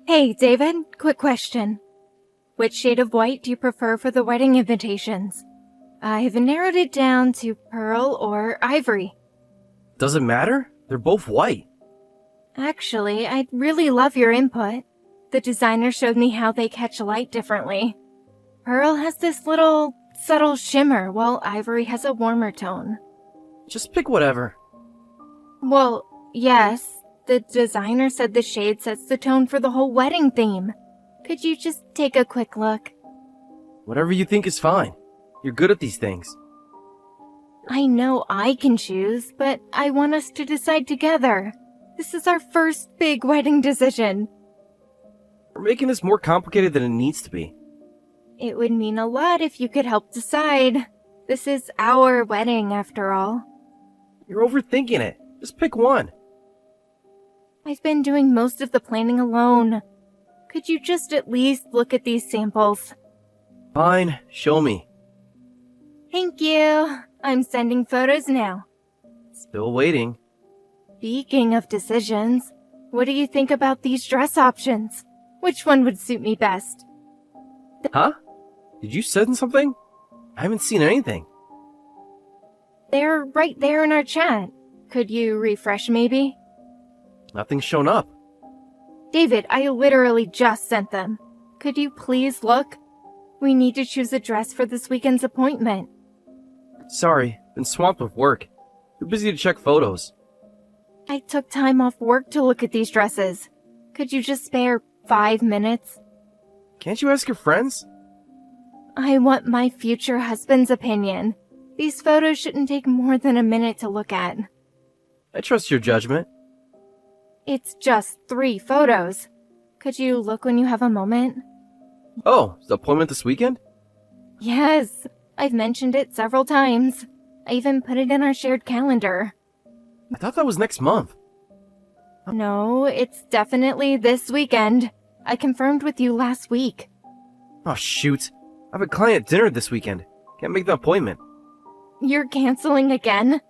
Hey, David, quick question. Which shade of white do you prefer for the wedding invitations? I've narrowed it down to pearl or ivory. Does it matter? They're both white. Actually, I'd really love your input. The designer showed me how they catch light differently. Pearl has this little subtle shimmer, while ivory has a warmer tone. Just pick whatever. Well, yes, the designer said the shade sets the tone for the whole wedding theme. Could you just take a quick look? Whatever you think is fine. You're good at these things. I know I can choose, but I want us to decide together. This is our first big wedding decision. We're making this more complicated than it needs to be. It would mean a lot if you could help decide. This is our wedding, after all. You're overthinking it. Just pick one. I've been doing most of the planning alone. Could you just at least look at these samples? Fine, show me. Thank you. I'm sending photos now. Still waiting. Speaking of decisions, what do you think about these dress options? Which one would suit me best? Huh? Did you send something? I haven't seen anything. They're right there in our chat. Could you refresh maybe? Nothing's shown up. David, I literally just sent them. Could you please look? We need to choose a dress for this weekend's appointment. Sorry, been swamped with work. Too busy to check photos. I took time off work to look at these dresses. Could you just spare 5 minutes? Can't you ask your friends? I want my future husband's opinion. These photos shouldn't take more than a minute to look at. I trust your judgment. It's just 3 photos. Could you look when you have a moment? Oh, is the appointment this weekend? Yes, I've mentioned it several times. I even put it in our shared calendar. I thought that was next month. No, it's definitely this weekend. I confirmed with you last week. Oh shoot, I have a client dinner this weekend. Can't make the appointment. You're canceling again?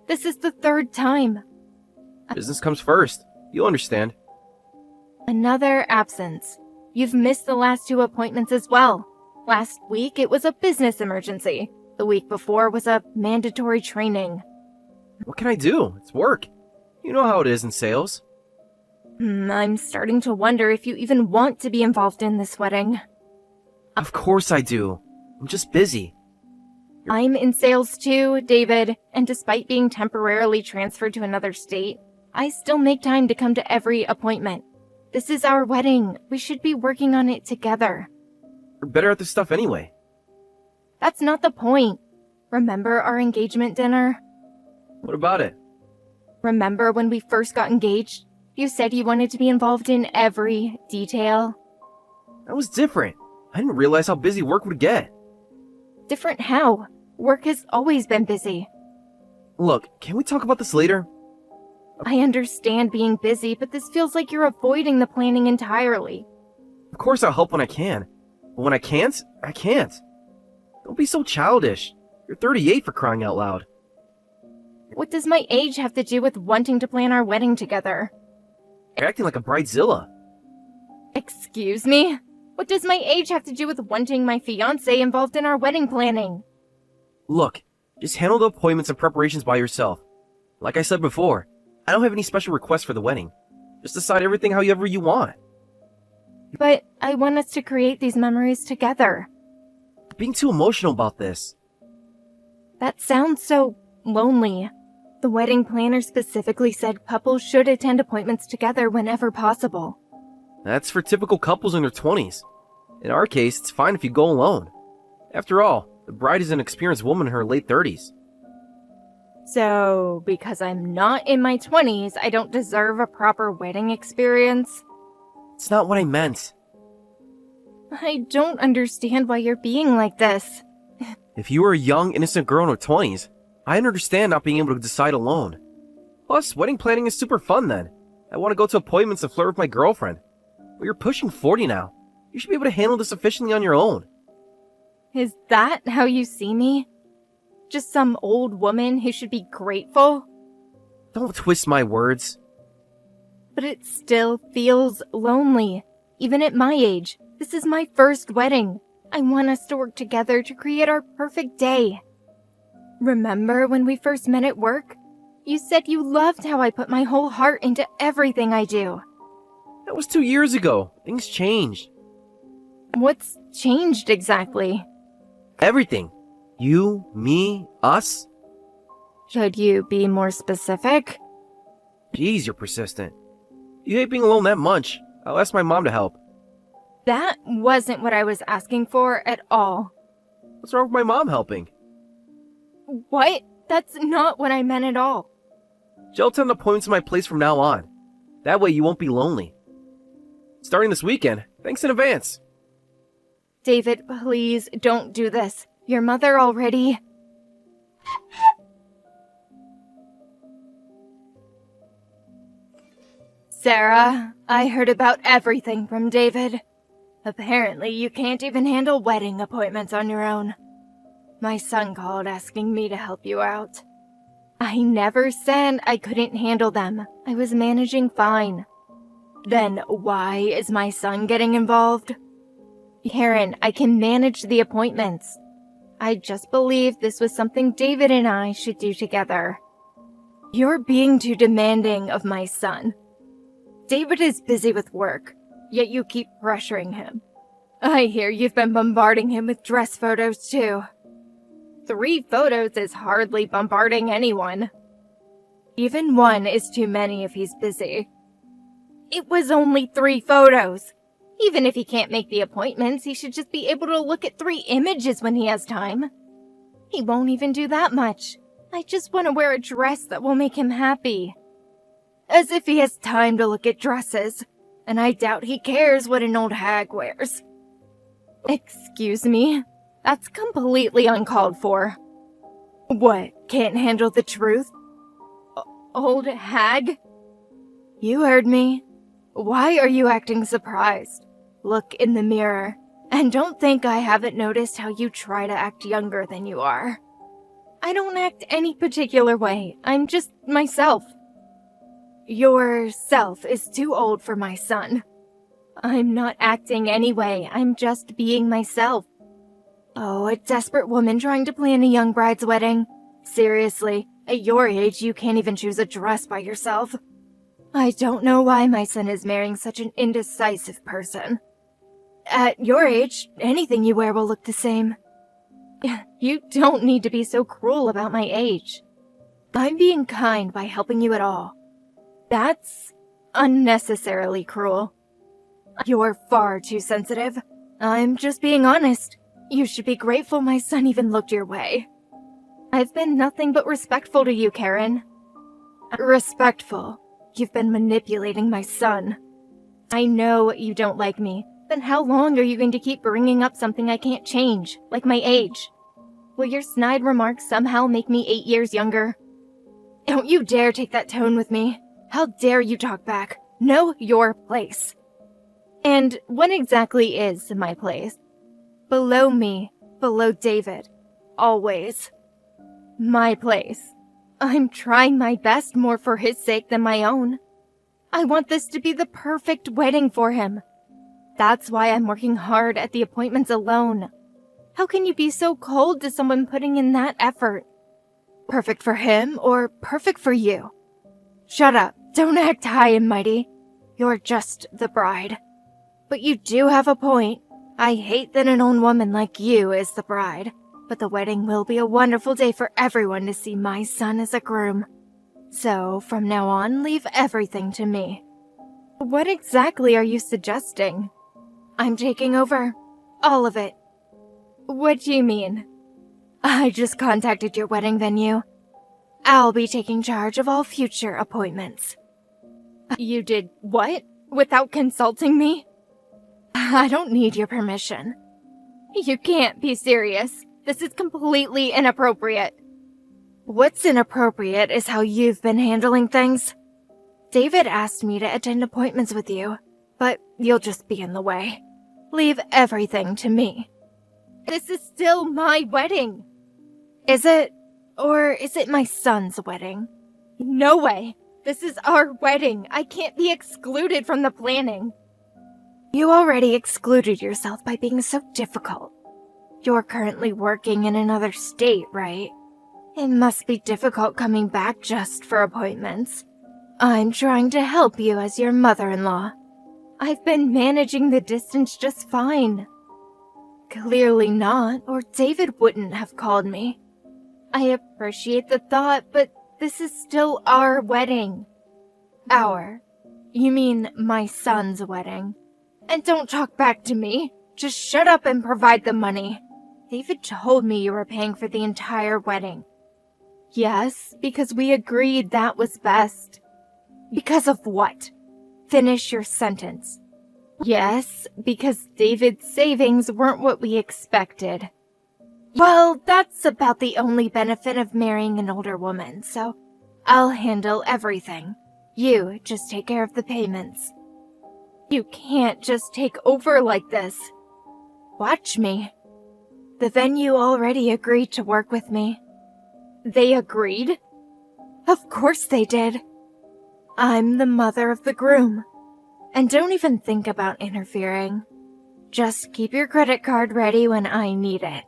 This is the 3rd time. Business comes first. You'll understand. Another absence. You've missed the last 2 appointments as well. Last week it was a business emergency. The week before was a mandatory training. What can I do? It's work. You know how it is in sales. I'm starting to wonder if you even want to be involved in this wedding. Of course I do. I'm just busy. I'm in sales too, David, and despite being temporarily transferred to another state, I still make time to come to every appointment. This is our wedding. We should be working on it together. You're better at this stuff anyway. That's not the point. Remember our engagement dinner? What about it? Remember when we first got engaged? You said you wanted to be involved in every detail. That was different. I didn't realize how busy work would get. Different how? Work has always been busy. Look, can we talk about this later? I understand being busy, but this feels like you're avoiding the planning entirely. Of course I'll help when I can. But when I can't, I can't. Don't be so childish. You're 38 for crying out loud. What does my age have to do with wanting to plan our wedding together? You're acting like a bridezilla. Excuse me? What does my age have to do with wanting my fiancé involved in our wedding planning? Look, just handle the appointments and preparations by yourself. Like I said before, I don't have any special requests for the wedding. Just decide everything however you want. But I want us to create these memories together. You're being too emotional about this. That sounds so lonely. The wedding planner specifically said couples should attend appointments together whenever possible. That's for typical couples in their 20s. In our case, it's fine if you go alone. After all, the bride is an experienced woman in her late 30s. So, because I'm not in my 20s, I don't deserve a proper wedding experience? It's not what I meant. I don't understand why you're being like this. If you were a young, innocent girl in her 20s, I understand not being able to decide alone. Plus, wedding planning is super fun then. I want to go to appointments and flirt with my girlfriend. But you're pushing 40 now. You should be able to handle this efficiently on your own. Is that how you see me? Just some old woman who should be grateful? Don't twist my words. but it still feels lonely. Even at my age, this is my first wedding. I want us to work together to create our perfect day. Remember when we first met at work? You said you loved how I put my whole heart into everything I do. That was 2 years ago. Things changed. What's changed exactly? Everything. You, me, us. Should you be more specific? Jeez, you're persistent. You hate being alone that much. I'll ask my mom to help. That wasn't what I was asking for at all. What's wrong with my mom helping? What? That's not what I meant at all. She'll attend appointments at my place from now on. That way you won't be lonely. Starting this weekend, thanks in advance. David, please don't do this. Your mother already... Sarah, I heard about everything from David. Apparently, you can't even handle wedding appointments on your own. My son called asking me to help you out. I never said I couldn't handle them. I was managing fine. Then why is my son getting involved? Karen, I can manage the appointments. I just believe this was something David and I should do together. You're being too demanding of my son. David is busy with work, yet you keep pressuring him. I hear you've been bombarding him with dress photos too. 3 photos is hardly bombarding anyone. Even 1 is too many if he's busy. It was only 3 photos. Even if he can't make the appointments, he should just be able to look at 3 images when he has time. He won't even do that much. I just want to wear a dress that will make him happy. As if he has time to look at dresses, and I doubt he cares what an old hag wears. Excuse me? That's completely uncalled for. What, can't handle the truth? Old hag? You heard me. Why are you acting surprised? Look in the mirror, and don't think I haven't noticed how you try to act younger than you are. I don't act any particular way, I'm just myself. Your self is too old for my son. I'm not acting anyway, I'm just being myself. Oh, a desperate woman trying to plan a young bride's wedding. Seriously, at your age, you can't even choose a dress by yourself. I don't know why my son is marrying such an indecisive person. At your age, anything you wear will look the same. You don't need to be so cruel about my age. I'm being kind by helping you at all. That's unnecessarily cruel. You're far too sensitive. I'm just being honest. You should be grateful my son even looked your way. I've been nothing but respectful to you, Karen. Respectful? You've been manipulating my son. I know you don't like me. Then how long are you going to keep bringing up something I can't change, like my age? Will your snide remarks somehow make me 8 years younger? Don't you dare take that tone with me. How dare you talk back? Know your place. And what exactly is my place? Below me, below David. Always. My place. I'm trying my best more for his sake than my own. I want this to be the perfect wedding for him. That's why I'm working hard at the appointments alone. How can you be so cold to someone putting in that effort? Perfect for him or perfect for you? Shut up. Don't act high and mighty. You're just the bride. But you do have a point. I hate that an old woman like you is the bride. But the wedding will be a wonderful day for everyone to see my son as a groom. So, from now on, leave everything to me. What exactly are you suggesting? I'm taking over. All of it. What do you mean? I just contacted your wedding venue. I'll be taking charge of all future appointments. You did what? Without consulting me? I don't need your permission. You can't be serious. This is completely inappropriate. What's inappropriate is how you've been handling things. David asked me to attend appointments with you, but you'll just be in the way. Leave everything to me. This is still my wedding. Is it? Or is it my son's wedding? No way. This is our wedding. I can't be excluded from the planning. You already excluded yourself by being so difficult. You're currently working in another state, right? It must be difficult coming back just for appointments. I'm trying to help you as your mother-in-law. I've been managing the distance just fine. Clearly not, or David wouldn't have called me. I appreciate the thought, but this is still our wedding. Our. You mean my son's wedding. And don't talk back to me. Just shut up and provide the money. David told me you were paying for the entire wedding. Yes, because we agreed that was best. Because of what? Finish your sentence. Yes, because David's savings weren't what we expected. Well, that's about the only benefit of marrying an older woman, so I'll handle everything. You just take care of the payments. You can't just take over like this. Watch me. The venue already agreed to work with me. They agreed? Of course they did. I'm the mother of the groom. And don't even think about interfering. Just keep your credit card ready when I need it.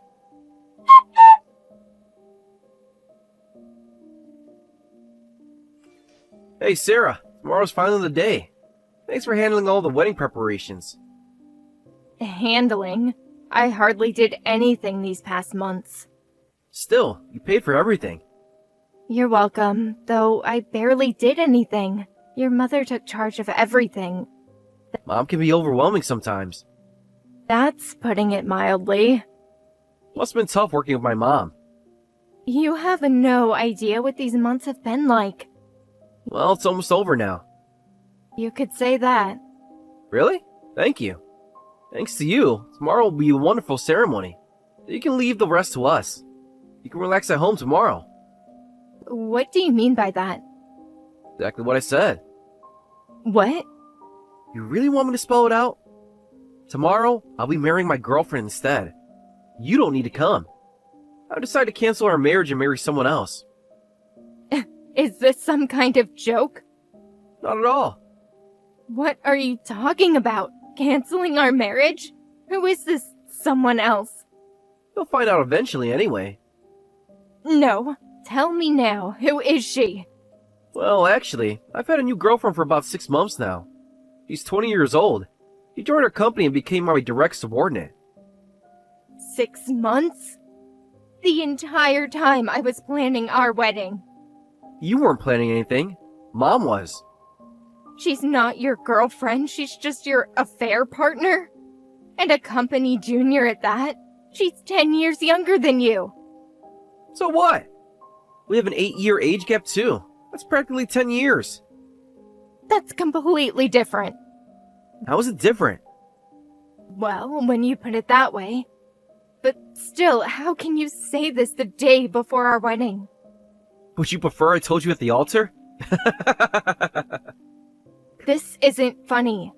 Hey, Sarah. Tomorrow's finally the day. Thanks for handling all the wedding preparations. Handling? I hardly did anything these past months. Still, you paid for everything. You're welcome, though I barely did anything. Your mother took charge of everything. Mom can be overwhelming sometimes. That's putting it mildly. Must have been tough working with my mom. You have no idea what these months have been like. Well, it's almost over now. You could say that. Really? Thank you. Thanks to you, tomorrow will be a wonderful ceremony. You can leave the rest to us. You can relax at home tomorrow. What do you mean by that? Exactly what I said. What? You really want me to spell it out? Tomorrow, I'll be marrying my girlfriend instead. You don't need to come. I've decided to cancel our marriage and marry someone else. Is this some kind of joke? Not at all. What are you talking about? Canceling our marriage? Who is this someone else? You'll find out eventually anyway. No. Tell me now. Who is she? Well, actually, I've had a new girlfriend for about 6 months now. She's 20 years old. She joined our company and became my direct subordinate. 6 months? The entire time I was planning our wedding. You weren't planning anything. Mom was. She's not your girlfriend, she's just your affair partner? And a company junior at that? She's 10 years younger than you. So what? We have an 8-year age gap too. That's practically 10 years. That's completely different. How is it different? Well, when you put it that way. But still, how can you say this the day before our wedding? Would you prefer I told you at the altar? This isn't funny.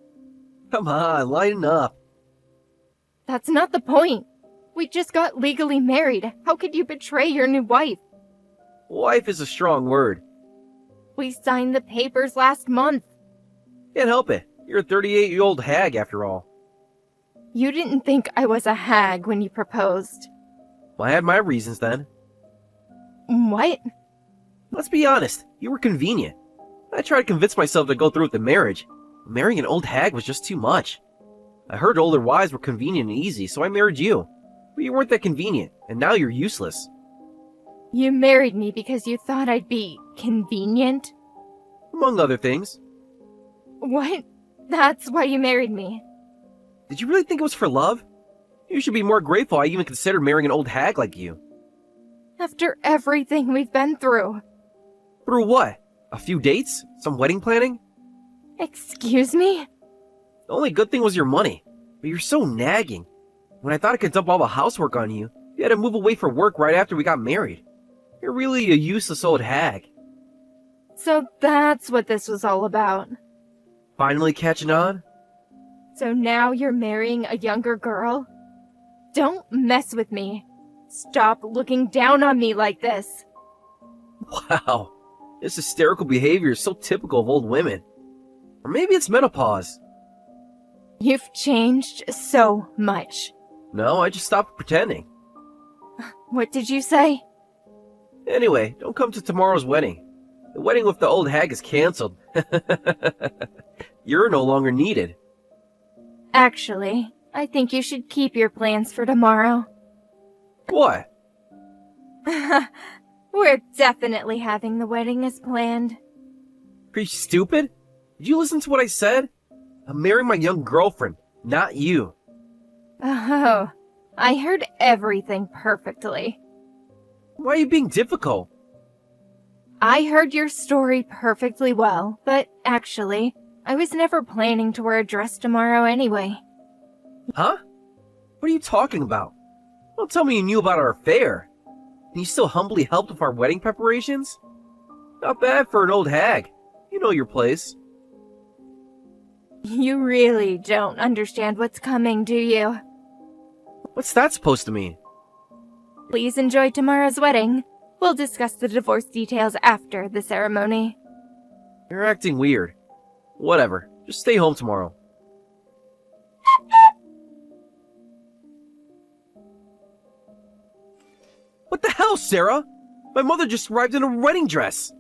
Come on, lighten up. That's not the point. We just got legally married. How could you betray your new wife? Wife is a strong word. We signed the papers last month. Can't help it. You're a 38-year-old hag after all. You didn't think I was a hag when you proposed. Well, I had my reasons then. What? Let's be honest, you were convenient. I tried to convince myself to go through with the marriage. Marrying an old hag was just too much. I heard older wives were convenient and easy, so I married you. But you weren't that convenient, and now you're useless. You married me because you thought I'd be convenient? Among other things. What? That's why you married me. Did you really think it was for love? You should be more grateful I even considered marrying an old hag like you. After everything we've been through. Through what? A few dates? Some wedding planning? Excuse me? The only good thing was your money. But you're so nagging. When I thought I could dump all the housework on you, you had to move away for work right after we got married. You're really a useless old hag. So that's what this was all about. Finally catching on? So now you're marrying a younger girl? Don't mess with me. Stop looking down on me like this. Wow. This hysterical behavior is so typical of old women. Or maybe it's menopause. You've changed so much. No, I just stopped pretending. What did you say? Anyway, don't come to tomorrow's wedding. The wedding with the old hag is canceled. You're no longer needed. Actually, I think you should keep your plans for tomorrow. What? We're definitely having the wedding as planned. Are you stupid? Did you listen to what I said? I'm marrying my young girlfriend, not you. Oh, I heard everything perfectly. Why are you being difficult? I heard your story perfectly well, but actually, I was never planning to wear a dress tomorrow anyway. Huh? What are you talking about? Don't tell me you knew about our affair. And you still humbly helped with our wedding preparations? Not bad for an old hag. You know your place. You really don't understand what's coming, do you? What's that supposed to mean? Please enjoy tomorrow's wedding. We'll discuss the divorce details after the ceremony. You're acting weird. Whatever. Just stay home tomorrow. What the hell, Sarah? My mother just arrived in a wedding dress.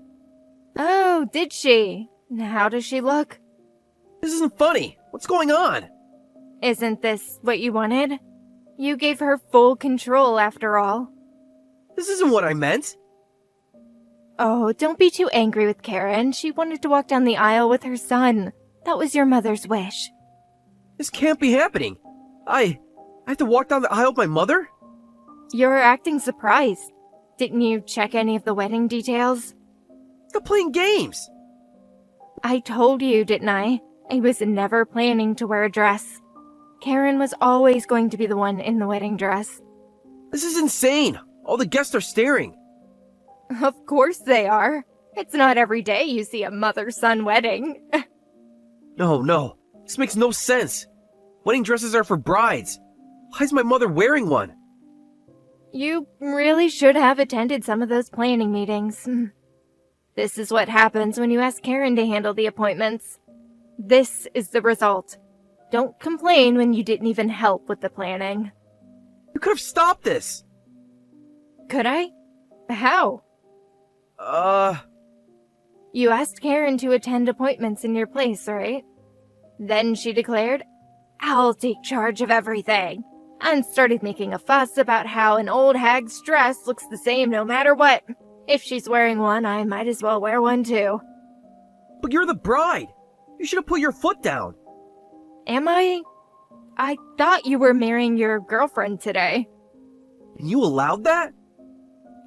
Oh, did she? How does she look? This isn't funny. What's going on? Isn't this what you wanted? You gave her full control after all. This isn't what I meant. Oh, don't be too angry with Karen. She wanted to walk down the aisle with her son. That was your mother's wish. This can't be happening. I have to walk down the aisle with my mother? You're acting surprised. Didn't you check any of the wedding details? Stop playing games. I told you, didn't I? I was never planning to wear a dress. Karen was always going to be the one in the wedding dress. This is insane. All the guests are staring. Of course they are. It's not every day you see a mother-son wedding. No. This makes no sense. Wedding dresses are for brides. Why is my mother wearing one? You really should have attended some of those planning meetings. This is what happens when you ask Karen to handle the appointments. This is the result. Don't complain when you didn't even help with the planning. You could have stopped this. Could I? How? You asked Karen to attend appointments in your place, right? Then she declared, "I'll take charge of everything," and started making a fuss about how an old hag's dress looks the same no matter what. If she's wearing one, I might as well wear one too. But you're the bride. You should have put your foot down. Am I? I thought you were marrying your girlfriend today. And you allowed that?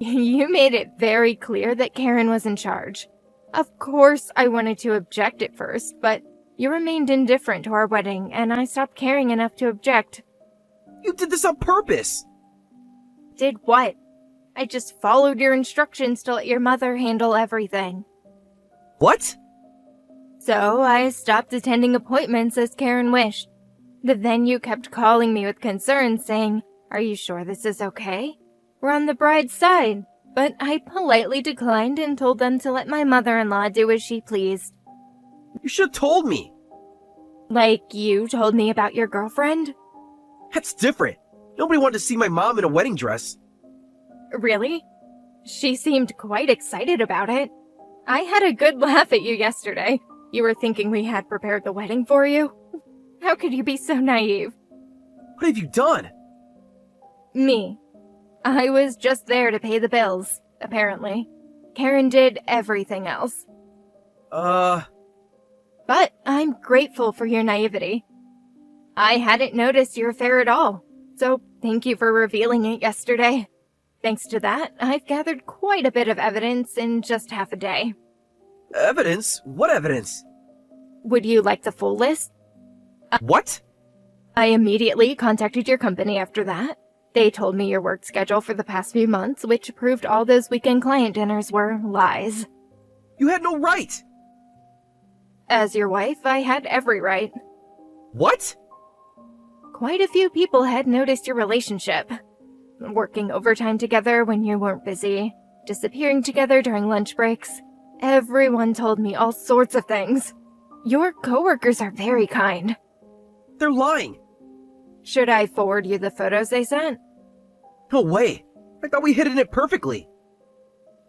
You made it very clear that Karen was in charge. Of course I wanted to object at first, but you remained indifferent to our wedding, and I stopped caring enough to object. You did this on purpose. Did what? I just followed your instructions to let your mother handle everything. What? So I stopped attending appointments as Karen wished. The venue kept calling me with concerns, saying, "Are you sure this is okay? We're on the bride's side." But I politely declined and told them to let my mother-in-law do as she pleased. You should have told me. Like you told me about your girlfriend? That's different. Nobody wanted to see my mom in a wedding dress. Really? She seemed quite excited about it. I had a good laugh at you yesterday. You were thinking we had prepared the wedding for you? How could you be so naive? What have you done? Me. I was just there to pay the bills, apparently. Karen did everything else. But I'm grateful for your naivety. I hadn't noticed your affair at all, so thank you for revealing it yesterday. Thanks to that, I've gathered quite a bit of evidence in just half a day. Evidence? What evidence? Would you like the full list? What? I immediately contacted your company after that. They told me your work schedule for the past few months, which proved all those weekend client dinners were lies. You had no right! As your wife, I had every right. What? Quite a few people had noticed your relationship. Working overtime together when you weren't busy, disappearing together during lunch breaks. Everyone told me all sorts of things. Your coworkers are very kind. They're lying. Should I forward you the photos they sent? No way. I thought we hidden it perfectly.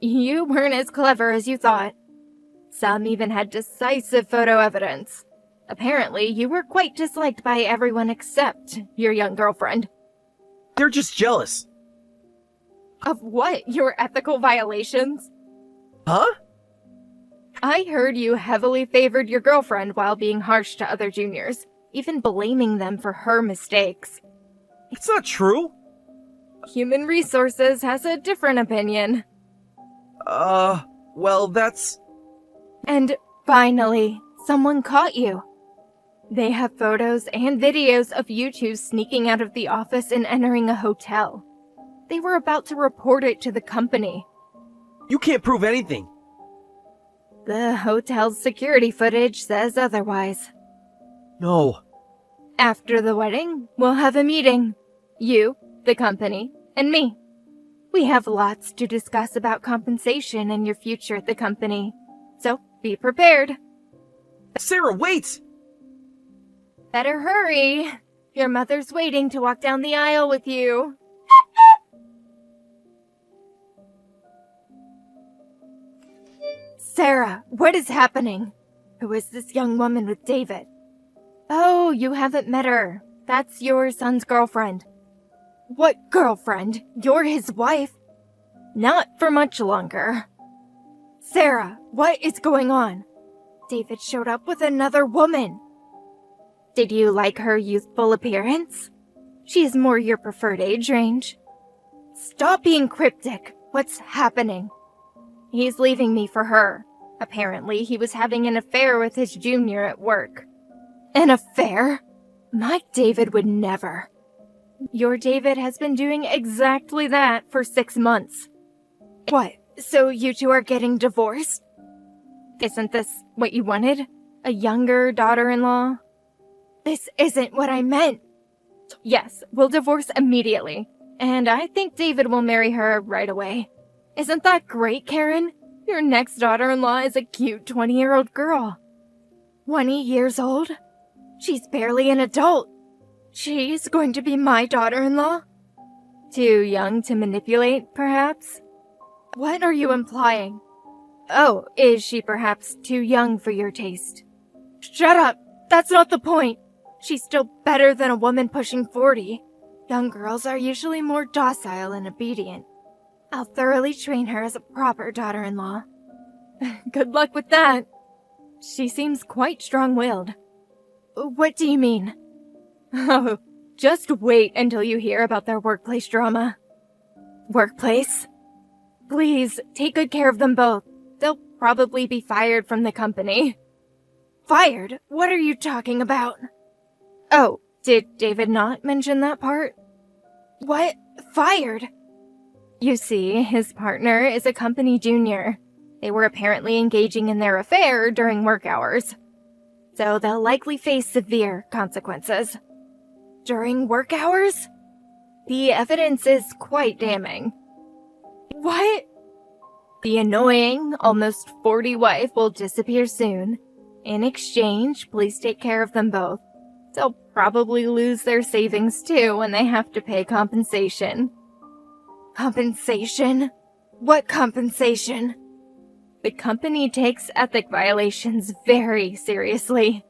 You weren't as clever as you thought. Some even had decisive photo evidence. Apparently, you were quite disliked by everyone except your young girlfriend. They're just jealous. Of what? Your ethical violations? Huh? I heard you heavily favored your girlfriend while being harsh to other juniors, even blaming them for her mistakes. It's not true. Human Resources has a different opinion. Well, that's... And finally, someone caught you. They have photos and videos of you two sneaking out of the office and entering a hotel. They were about to report it to the company. You can't prove anything. The hotel's security footage says otherwise. No. After the wedding, we'll have a meeting. You, the company, and me. We have lots to discuss about compensation and your future at the company. So, be prepared. Sarah, wait! Better hurry. Your mother's waiting to walk down the aisle with you. Sarah, what is happening? Who is this young woman with David? Oh, you haven't met her. That's your son's girlfriend. What girlfriend? You're his wife. Not for much longer. Sarah, what is going on? David showed up with another woman. Did you like her youthful appearance? She is more your preferred age range. Stop being cryptic. What's happening? He's leaving me for her. Apparently, he was having an affair with his junior at work. An affair? My David would never. Your David has been doing exactly that for 6 months. What, so you two are getting divorced? Isn't this what you wanted? A younger daughter-in-law? This isn't what I meant. Yes, we'll divorce immediately. And I think David will marry her right away. Isn't that great, Karen? Your next daughter-in-law is a cute 20-year-old girl. 20 years old? She's barely an adult. She's going to be my daughter-in-law? Too young to manipulate, perhaps? What are you implying? Oh, is she perhaps too young for your taste? Shut up! That's not the point! She's still better than a woman pushing 40. Young girls are usually more docile and obedient. I'll thoroughly train her as a proper daughter-in-law. Good luck with that. She seems quite strong-willed. What do you mean? Oh, just wait until you hear about their workplace drama. Workplace? Please, take good care of them both. They'll probably be fired from the company. Fired? What are you talking about? Oh, did David not mention that part? What? Fired? You see, his partner is a company junior. They were apparently engaging in their affair during work hours. So they'll likely face severe consequences. During work hours? The evidence is quite damning. What? The annoying, almost 40 wife will disappear soon. In exchange, please take care of them both. They'll probably lose their savings too when they have to pay compensation. Compensation? What compensation? The company takes ethic violations very seriously.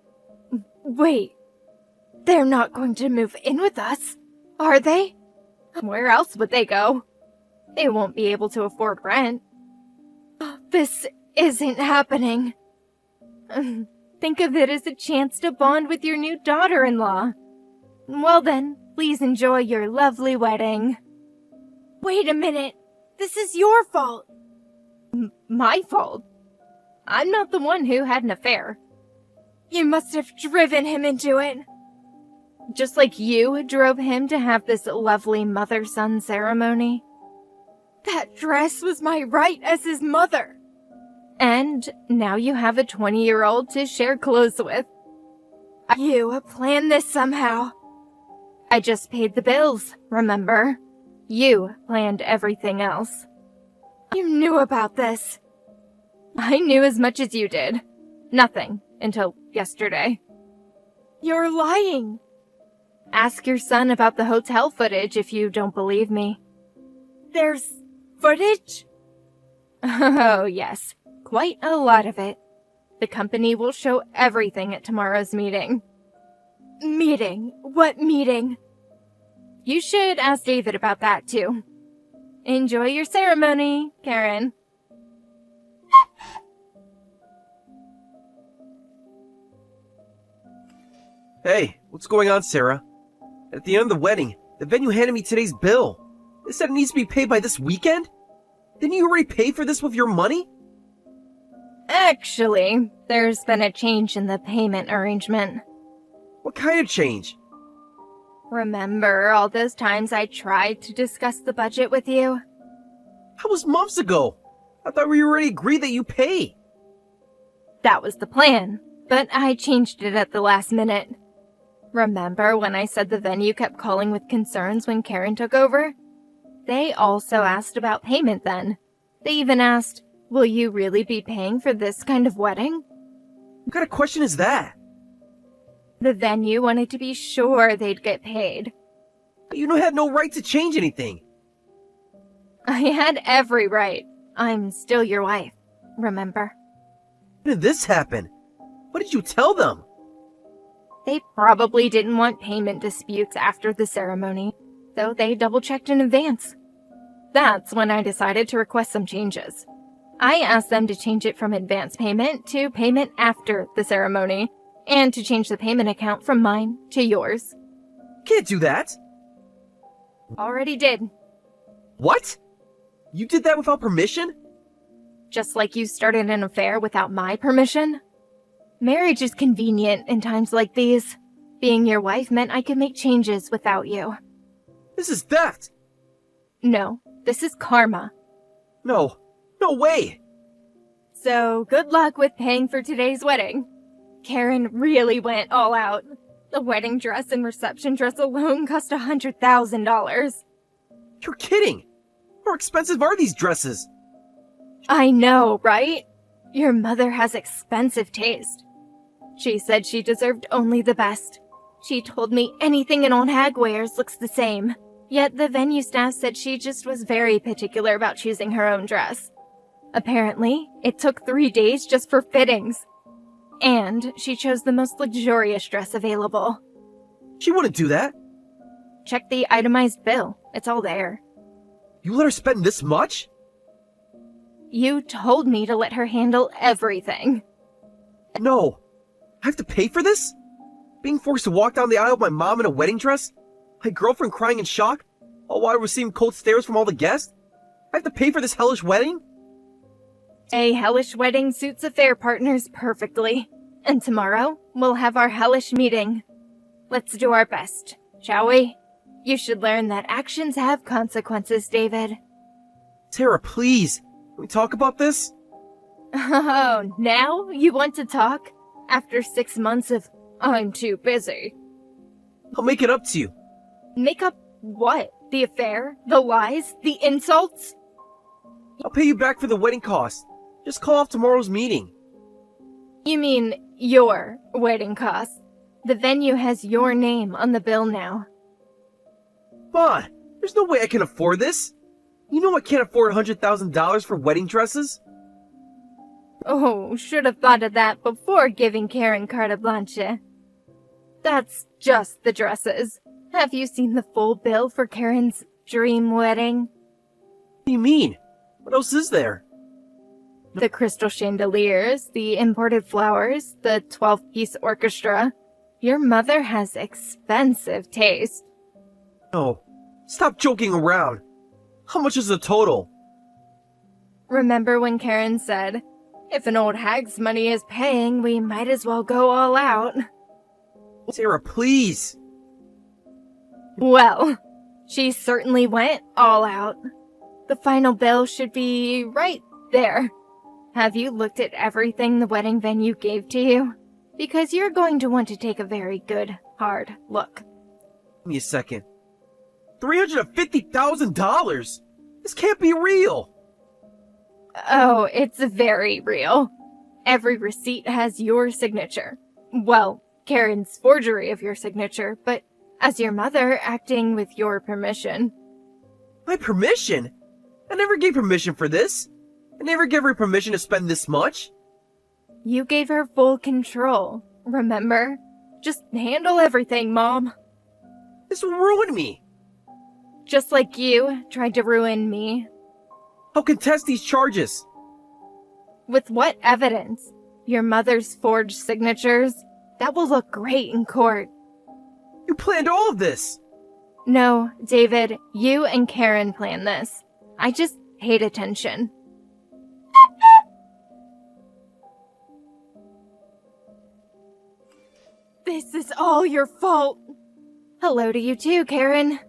Wait, they're not going to move in with us, are they? Where else would they go? They won't be able to afford rent. This isn't happening. Think of it as a chance to bond with your new daughter-in-law. Well then, please enjoy your lovely wedding. Wait a minute. This is your fault. My fault? I'm not the one who had an affair. You must have driven him into it. Just like you drove him to have this lovely mother-son ceremony. That dress was my right as his mother. And now you have a 20-year-old to share clothes with. You planned this somehow. I just paid the bills, remember? You planned everything else. You knew about this. I knew as much as you did. Nothing until yesterday. You're lying. Ask your son about the hotel footage if you don't believe me. There's footage? Oh, yes. Quite a lot of it. The company will show everything at tomorrow's meeting. Meeting? What meeting? You should ask David about that, too. Enjoy your ceremony, Karen. Hey, what's going on, Sarah? At the end of the wedding, the venue handed me today's bill. They said it needs to be paid by this weekend? Didn't you already pay for this with your money? Actually, there's been a change in the payment arrangement. What kind of change? Remember all those times I tried to discuss the budget with you? That was months ago. I thought we already agreed that you pay. That was the plan, but I changed it at the last minute. Remember when I said the venue kept calling with concerns when Karen took over? They also asked about payment then. They even asked, will you really be paying for this kind of wedding? What kind of question is that? The venue wanted to be sure they'd get paid. You had no right to change anything. I had every right. I'm still your wife, remember? When did this happen? What did you tell them? They probably didn't want payment disputes after the ceremony, so they double-checked in advance. That's when I decided to request some changes. I asked them to change it from advance payment to payment after the ceremony, and to change the payment account from mine to yours. Can't do that. Already did. What? You did that without permission? Just like you started an affair without my permission? Marriage is convenient in times like these. Being your wife meant I could make changes without you. This is theft. No, this is karma. No way. So, good luck with paying for today's wedding. Karen really went all out. The wedding dress and reception dress alone cost $100,000. You're kidding. How expensive are these dresses? I know, right? Your mother has expensive taste. She said she deserved only the best. She told me anything an old hag wears looks the same. Yet the venue staff said she just was very particular about choosing her own dress. Apparently, it took 3 days just for fittings. And she chose the most luxurious dress available. She wouldn't do that. Check the itemized bill. It's all there. You let her spend this much? You told me to let her handle everything. No. I have to pay for this? Being forced to walk down the aisle with my mom in a wedding dress? My girlfriend crying in shock? All while receiving cold stares from all the guests? I have to pay for this hellish wedding? A hellish wedding suits affair partners perfectly. And tomorrow, we'll have our hellish meeting. Let's do our best, shall we? You should learn that actions have consequences, David. Sarah, please. Can we talk about this? Oh, now you want to talk? After 6 months of, I'm too busy. I'll make it up to you. Make up what? The affair? The lies? The insults? I'll pay you back for the wedding costs. Just call off tomorrow's meeting. You mean your wedding costs? The venue has your name on the bill now. Come on, there's no way I can afford this. You know I can't afford $100,000 for wedding dresses. Oh, should have thought of that before giving Karen carte blanche. That's just the dresses. Have you seen the full bill for Karen's dream wedding? What do you mean? What else is there? The crystal chandeliers, the imported flowers, the 12-piece orchestra. Your mother has expensive taste. No, stop joking around. How much is the total? Remember when Karen said, if an old hag's money is paying, we might as well go all out? Sarah, please. Well, she certainly went all out. The final bill should be right there. Have you looked at everything the wedding venue gave to you? Because you're going to want to take a very good, hard look. Give me a second. $350,000? This can't be real. Oh, it's very real. Every receipt has your signature. Well, Karen's forgery of your signature, but as your mother, acting with your permission. My permission? I never gave permission for this. I never gave her permission to spend this much. You gave her full control, remember? Just handle everything, Mom. This will ruin me. Just like you tried to ruin me. I'll contest these charges. With what evidence? Your mother's forged signatures? That will look great in court. You planned all of this. No, David, you and Karen planned this. I just hate attention. This is all your fault. Hello to you too, Karen.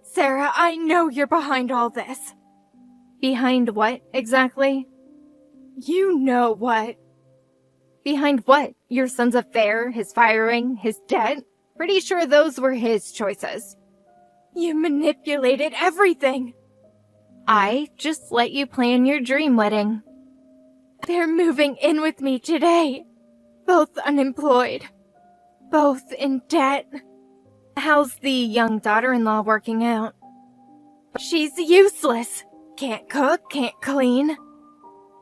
Sarah, I know you're behind all this. Behind what, exactly? You know what. Behind what? Your son's affair, his firing, his debt? Pretty sure those were his choices. You manipulated everything. I just let you plan your dream wedding. They're moving in with me today. Both unemployed. Both in debt. How's the young daughter-in-law working out? She's useless. Can't cook, can't clean.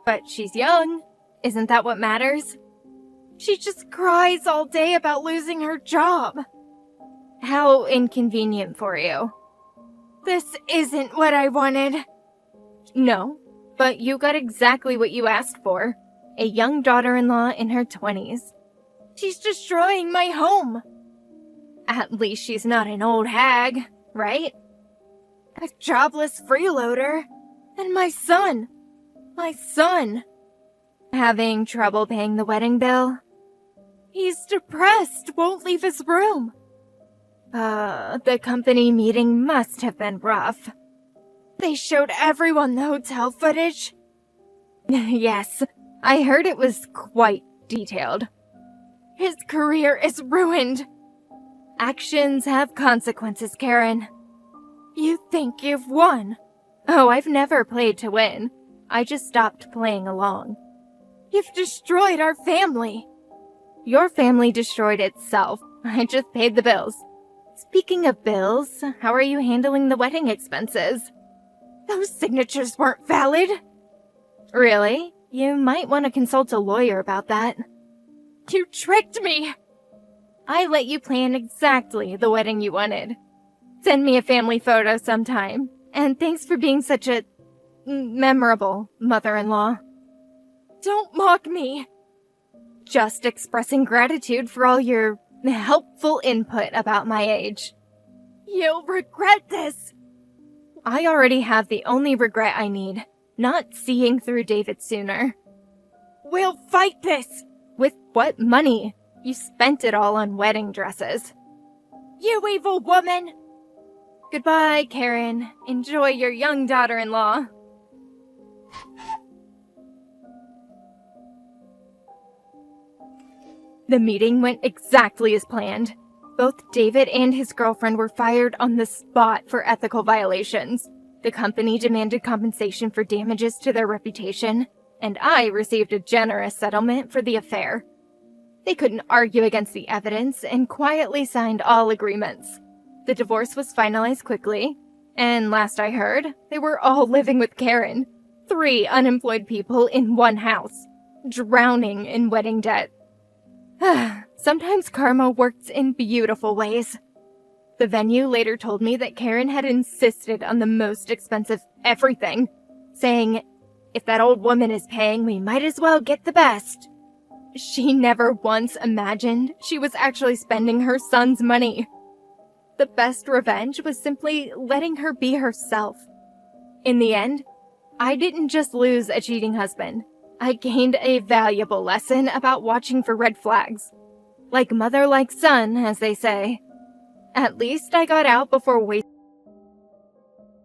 But she's young. Isn't that what matters? She just cries all day about losing her job. How inconvenient for you. This isn't what I wanted. No, but you got exactly what you asked for. A young daughter-in-law in her 20s. She's destroying my home. At least she's not an old hag, right? A jobless freeloader. And my son. My son. Having trouble paying the wedding bill? He's depressed, won't leave his room. The company meeting must have been rough. They showed everyone the hotel footage. Yes, I heard it was quite detailed. His career is ruined. Actions have consequences, Karen. You think you've won. Oh, I've never played to win. I just stopped playing along. You've destroyed our family. Your family destroyed itself. I just paid the bills. Speaking of bills, how are you handling the wedding expenses? Those signatures weren't valid. Really? You might want to consult a lawyer about that. You tricked me! I let you plan exactly the wedding you wanted. Send me a family photo sometime. And thanks for being such a memorable mother-in-law. Don't mock me. Just expressing gratitude for all your helpful input about my age. You'll regret this. I already have the only regret I need, not seeing through David sooner. We'll fight this! With what money? You spent it all on wedding dresses. You evil woman! Goodbye, Karen. Enjoy your young daughter-in-law. The meeting went exactly as planned. Both David and his girlfriend were fired on the spot for ethical violations. The company demanded compensation for damages to their reputation, and I received a generous settlement for the affair. They couldn't argue against the evidence and quietly signed all agreements. The divorce was finalized quickly, and last I heard, they were all living with Karen. 3 unemployed people in one house, drowning in wedding debt. Sometimes karma works in beautiful ways. The venue later told me that Karen had insisted on the most expensive everything, saying, if that old woman is paying, we might as well get the best. She never once imagined she was actually spending her son's money. The best revenge was simply letting her be herself. In the end, I didn't just lose a cheating husband. I gained a valuable lesson about watching for red flags. Like mother, like son, as they say. At least I got out before wasting